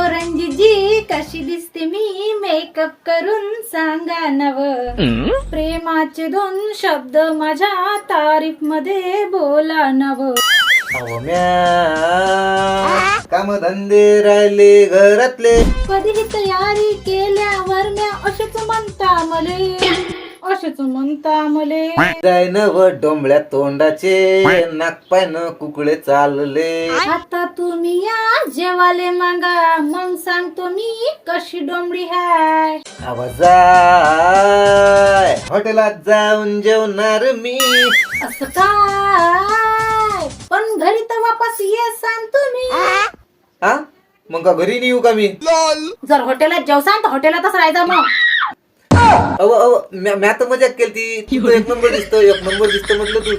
रणजीजी कशी दिसते मी मेकअप करून सांगा नव. प्रेमाचे 2 शब्द माझ्या तारीफ मध्ये बोला नव. काम धंदे राहिले घरातले, कधीही तयारी केल्यावर म्या असेच म्हणता मले जाय नव डोंबळ्या तोंडाचे, नागपाय न कुकडे चालले. आता तुम्ही या जेवाले मागा, मग सांगतो मी कशी डोंबडी हाय. आवाजाय हॉटेलात जाऊन जेवणार मी. असं काय? पण घरी तर वापस ये सांग तुम्ही. हा मग का घरी नाही येऊ का मी? जर हॉटेलात जेवसान तर हॉटेलातच राहायचा मग. म्या तर मजाक केली ती. तू एक नंबर दिसतो म्हटलं तू.